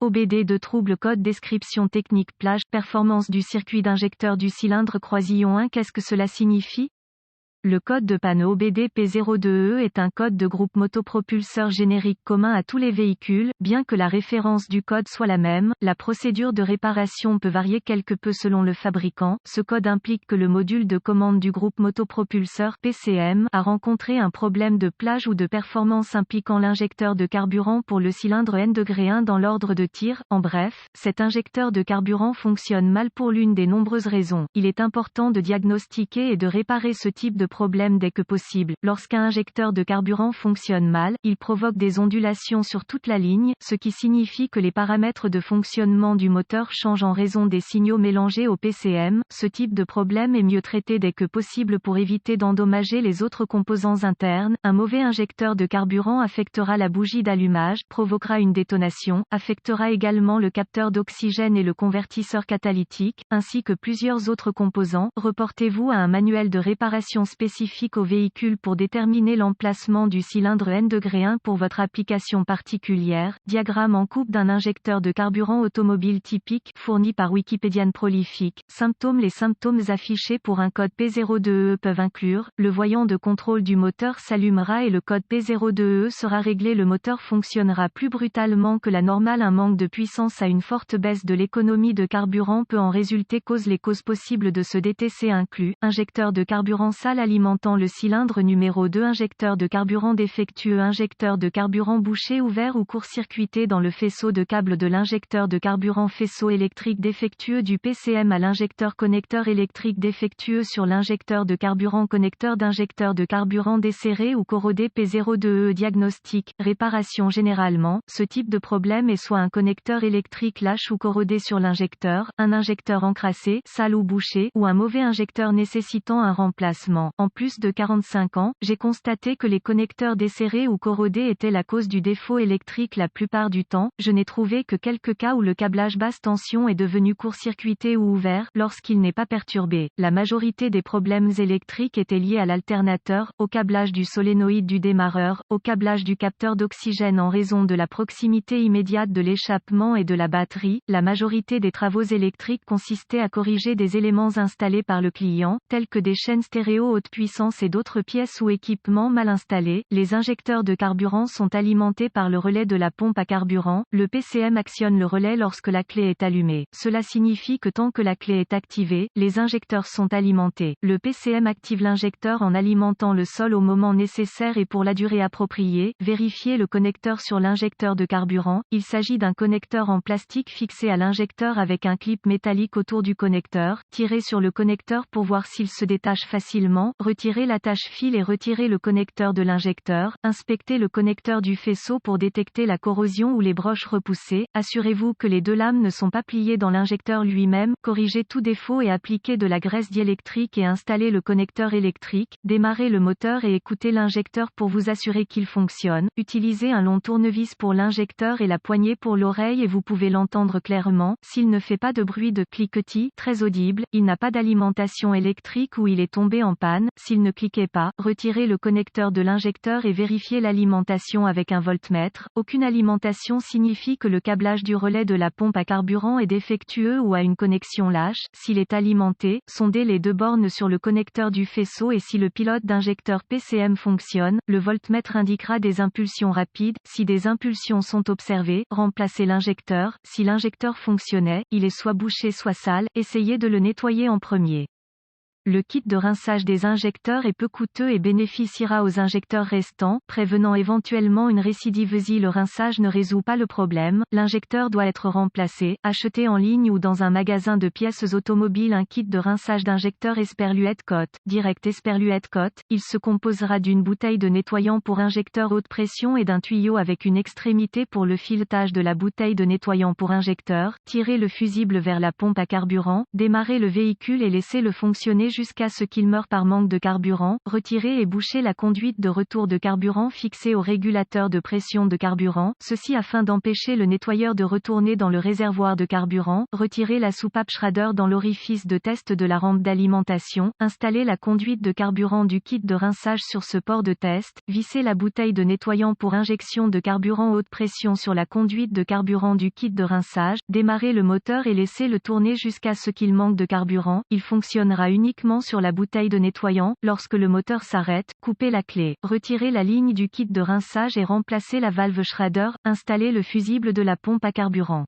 OBD de trouble code description technique plage, performance du circuit d'injecteur du cylindre croisillon 1. Qu'est-ce que cela signifie? Le code de panne OBD P02E est un code de groupe motopropulseur générique commun à tous les véhicules, bien que la référence du code soit la même. La procédure de réparation peut varier quelque peu selon le fabricant. Ce code implique que le module de commande du groupe motopropulseur PCM a rencontré un problème de plage ou de performance impliquant l'injecteur de carburant pour le cylindre N-1 dans l'ordre de tir. En bref, cet injecteur de carburant fonctionne mal pour l'une des nombreuses raisons. Il est important de diagnostiquer et de réparer ce type de problème dès que possible. Lorsqu'un injecteur de carburant fonctionne mal, il provoque des ondulations sur toute la ligne, ce qui signifie que les paramètres de fonctionnement du moteur changent en raison des signaux mélangés au PCM. Ce type de problème est mieux traité dès que possible pour éviter d'endommager les autres composants internes. Un mauvais injecteur de carburant affectera la bougie d'allumage, provoquera une détonation, affectera également le capteur d'oxygène et le convertisseur catalytique, ainsi que plusieurs autres composants. Reportez-vous à un manuel de réparation spécifique au véhicule pour déterminer l'emplacement du cylindre N-1 pour votre application particulière. Diagramme en coupe d'un injecteur de carburant automobile typique, fourni par Wikipédian Prolifique. Symptômes. Les symptômes affichés pour un code P02E peuvent inclure: le voyant de contrôle du moteur s'allumera et le code P02E sera réglé. Le moteur fonctionnera plus brutalement que la normale. Un manque de puissance à une forte baisse de l'économie de carburant peut en résulter. Les causes possibles de ce DTC incluent: injecteur de carburant sale alimentant le cylindre numéro 2, injecteur de carburant défectueux, injecteur de carburant bouché, ouvert ou court-circuité dans le faisceau de câble de l'injecteur de carburant, faisceau électrique défectueux du PCM à l'injecteur, connecteur électrique défectueux sur l'injecteur de carburant, connecteur d'injecteur de carburant desserré ou corrodé. P02E. Diagnostic, réparation. Généralement, ce type de problème est soit un connecteur électrique lâche ou corrodé sur l'injecteur, un injecteur encrassé, sale ou bouché, ou un mauvais injecteur nécessitant un remplacement. En plus de 45 ans, j'ai constaté que les connecteurs desserrés ou corrodés étaient la cause du défaut électrique la plupart du temps. Je n'ai trouvé que quelques cas où le câblage basse tension est devenu court-circuité ou ouvert, lorsqu'il n'est pas perturbé. La majorité des problèmes électriques étaient liés à l'alternateur, au câblage du solénoïde du démarreur, au câblage du capteur d'oxygène en raison de la proximité immédiate de l'échappement et de la batterie. La majorité des travaux électriques consistaient à corriger des éléments installés par le client, tels que des chaînes stéréo haute puissance et d'autres pièces ou équipements mal installés. Les injecteurs de carburant sont alimentés par le relais de la pompe à carburant. Le PCM actionne le relais lorsque la clé est allumée. Cela signifie que tant que la clé est activée, les injecteurs sont alimentés. Le PCM active l'injecteur en alimentant le sol au moment nécessaire et pour la durée appropriée. Vérifiez le connecteur sur l'injecteur de carburant. Il s'agit d'un connecteur en plastique fixé à l'injecteur avec un clip métallique autour du connecteur. Tirez sur le connecteur pour voir s'il se détache facilement. Retirez l'attache fil et retirez le connecteur de l'injecteur. Inspectez le connecteur du faisceau pour détecter la corrosion ou les broches repoussées. Assurez-vous que les deux lames ne sont pas pliées dans l'injecteur lui-même. Corrigez tout défaut et appliquez de la graisse diélectrique et installez le connecteur électrique. Démarrez le moteur et écoutez l'injecteur pour vous assurer qu'il fonctionne. Utilisez un long tournevis pour l'injecteur et la poignée pour l'oreille et vous pouvez l'entendre clairement. S'il ne fait pas de bruit de cliquetis très audible, il n'a pas d'alimentation électrique ou il est tombé en panne. S'il ne cliquait pas, retirez le connecteur de l'injecteur et vérifiez l'alimentation avec un voltmètre. Aucune alimentation signifie que le câblage du relais de la pompe à carburant est défectueux ou a une connexion lâche. S'il est alimenté, sondez les deux bornes sur le connecteur du faisceau et si le pilote d'injecteur PCM fonctionne, le voltmètre indiquera des impulsions rapides. Si des impulsions sont observées, remplacez l'injecteur. Si l'injecteur fonctionnait, il est soit bouché soit sale, essayez de le nettoyer en premier. Le kit de rinçage des injecteurs est peu coûteux et bénéficiera aux injecteurs restants, prévenant éventuellement une récidive. Si le rinçage ne résout pas le problème, l'injecteur doit être remplacé. Achetez en ligne ou dans un magasin de pièces automobiles un kit de rinçage d'injecteurs Esperluette Cote, Direct Esperluette Cote. Il se composera d'une bouteille de nettoyant pour injecteur haute pression et d'un tuyau avec une extrémité pour le filetage de la bouteille de nettoyant pour injecteur. Tirez le fusible vers la pompe à carburant, démarrez le véhicule et laissez-le fonctionner jusqu'à ce qu'il meure par manque de carburant, retirer et boucher la conduite de retour de carburant fixée au régulateur de pression de carburant, ceci afin d'empêcher le nettoyeur de retourner dans le réservoir de carburant, retirer la soupape Schrader dans l'orifice de test de la rampe d'alimentation, installer la conduite de carburant du kit de rinçage sur ce port de test, visser la bouteille de nettoyant pour injection de carburant haute pression sur la conduite de carburant du kit de rinçage, démarrer le moteur et laisser le tourner jusqu'à ce qu'il manque de carburant, il fonctionnera uniquement sur la bouteille de nettoyant, lorsque le moteur s'arrête, couper la clé, retirer la ligne du kit de rinçage et remplacer la valve Schrader, installer le fusible de la pompe à carburant.